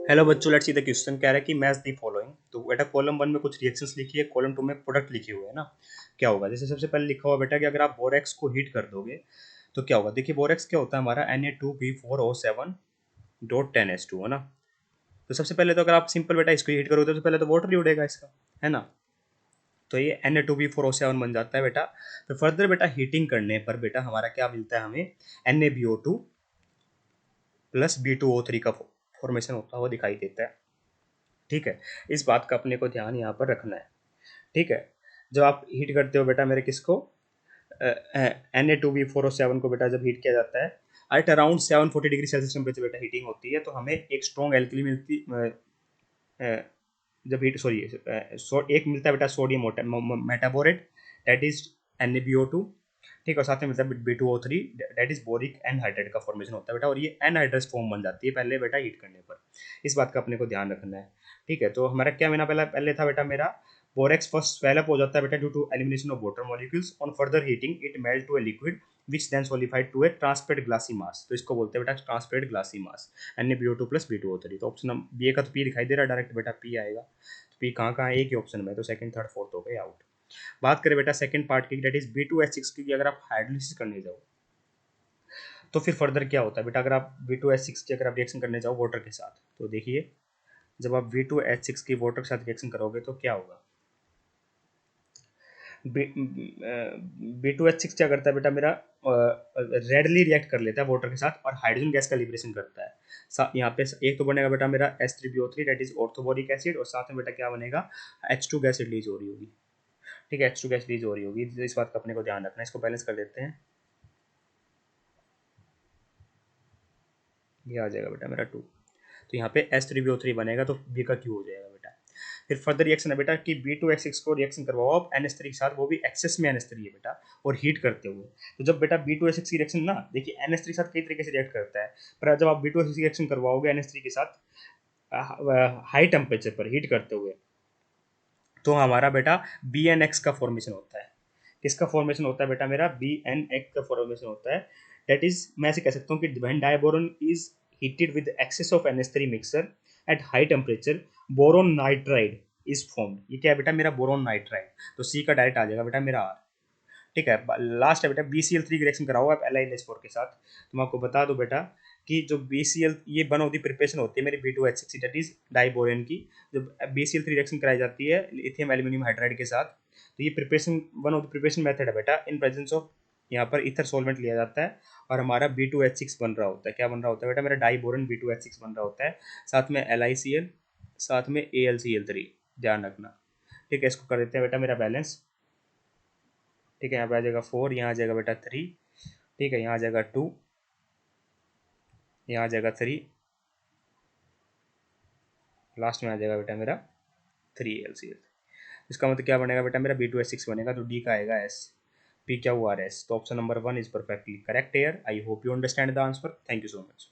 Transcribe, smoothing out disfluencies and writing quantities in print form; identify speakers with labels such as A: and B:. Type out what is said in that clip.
A: Hello बच्चों, let's see the question. कह रहा है कि मैच दी फॉलोइंग। तो बेटा कॉलम वन में कुछ रिएक्शंस लिखी है, कॉलम टू में प्रोडक्ट लिखे हुए हैं ना। क्या होगा? जैसे सबसे पहले लिखा हुआ बेटा कि अगर आप बोरेक्स को हीट कर दोगे तो क्या होगा। देखिए बोरेक्स क्या होता है हमारा Na2B4O7.10H2 है ना। तो सबसे पहले तो अगर आप सिंपल बेटा इसको हीट करोगे तो सबसे पहले तो वाटर ही उड़ेगा इसका, है ना। तो ये Na2B4O7 बन जाता है बेटा। तो फर्दर बेटा हीटिंग करने पर बेटा हमारा क्या मिलता है हमें, NaBO2 प्लस B2O3 का फॉर्मेशन होता हुआ दिखाई देता है। ठीक है, इस बात का अपने को ध्यान यहाँ पर रखना है। ठीक है, जब आप हीट करते हो बेटा मेरे किसको, Na2B4O7 को बेटा जब हीट किया जाता है at around 740 degree Celsius temperature बेटा हीटिंग होती है, तो हमें एक स्ट्रॉन्ग एल्कली मिलती जब हीट सॉरी एक मिलता है बेटा sodium metaborate, that is NaBO2। ठीक है, और साथ में मिलता है B2O3, that is boric anhydride का फॉर्मेशन होता है बेटा, और ये एनहाइड्रस फॉर्म बन जाती है पहले बेटा हीट करने पर। इस बात का अपने को ध्यान रखना है। ठीक है, तो हमारा क्या मैंने पहले पहले था बेटा मेरा, बोरेक्स फर्स्ट स्वेल अप हो जाता है बेटा due to elimination of water molecules on further heating it melt to a liquid which then solidified to a transparent glassy mass. तो इसको बोलते हैं बेटा ट्रांसपेरेंट ग्लासी मास, NaBO2 प्लस B2O3। तो ऑप्शन बी का तो पी दिखाई दे रहा है डायरेक्ट बेटा, पी आएगा। तो पी कहाँ कहाँ है, एक ही ऑप्शन में, तो सेकंड थर्ड फोर्थ हो गए आउट। बात करें बेटा सेकंड पार्ट की, दैट इज B2H6 की, अगर आप हाइड्रोलिसिस करने जाओ तो फिर फर्दर क्या होता है बेटा। अगर आप B2H6 की अगर आप रिएक्शन करने जाओ वाटर के साथ, तो देखिए जब आप B2H6 की वाटर के साथ रिएक्शन करोगे तो क्या होगा। B2H6 क्या करता है बेटा मेरा, रेडली रिएक्ट कर लेता है वाटर के साथ और हाइड्रोजन गैस का लिबरेशन करता है। यहाँ पे एक तो बनेगा बेटा मेरा H3BO3 that is orthoboric acid, और साथ में बेटा क्या बनेगा, H2 गैस रिलीज हो रही होगी। ठीक है, H2 गैस रिलीज हो रही होगी, तो इस बात का अपने को ध्यान रखना है। इसको बैलेंस कर देते हैं, ये आ जाएगा बेटा मेरा 2। तो यहाँ पे H3BO3 बनेगा, तो बी का क्यू हो जाएगा बेटा। फिर फर्दर रिएक्शन है बेटा कि B2H6 को रिएक्शन करवाओ आप NH3 के साथ, वो भी एक्सेस में NH3 है बेटा, और हीट करते हुए। तो जब बेटा B2H6 की रिएक्शन ना, देखिए NH3 के साथ कई तरीके से रिएक्ट करता है, पर जब आप B2H6 की रिएक्शन करवाओगे NH3 के साथ हाई टेम्परेचर पर हीट करते हुए, तो हमारा बेटा BnX का फॉर्मेशन होता है। किसका फॉर्मेशन होता है बेटा मेरा, BnX का फॉर्मेशन होता है। दैट इज मैं ऐसे कह सकता हूँ कि when diborane is heated with excess of NH3 mixture at high temperature, boron nitride is formed। ये क्या है बेटा मेरा, बोरोन नाइट्राइड। तो सी का डायरेक्ट आ जाएगा बेटा मेरा आर। ठीक है, लास्ट है बेटा BCl3 की रिएक्शन कराओ आप LiNH4 के साथ। तो मैं आपको बता दूं बेटा कि जो BCl ये वन ऑफ द प्रिपरेशन होती है मेरी B2H6 दैट इज डाइबोरेन की। जब BCl3 रिएक्शन कराई जाती है लिथियम एल्यूमिनियम हाइड्राइड के साथ, तो ये preparation one of the preparation method है बेटा, इन प्रेजेंस ऑफ यहाँ पर इथर सॉल्वेंट लिया जाता है और हमारा B2H6 बन रहा होता है। क्या बन रहा होता है बेटा मेरा, डाइबोरेन B2H6 बन रहा होता है, साथ में LiCl, साथ में AlCl3, ध्यान रखना। ठीक है, इसको कर देते हैं बेटा मेरा बैलेंस। ठीक है, यहाँ पे आ जाएगा 4, यहाँ आ जाएगा बेटा 3। ठीक है, यहाँ आ जाएगा 2, यहाँ आ जाएगा 3, लास्ट में आ जाएगा बेटा मेरा 3AlCl। इसका मतलब क्या बनेगा बेटा मेरा, B2H6 बनेगा, तो डी का आएगा एस, पी क्या हुआ आर एस। तो option number 1 is perfectly correct here. I hope you understand the answer. Thank you so much.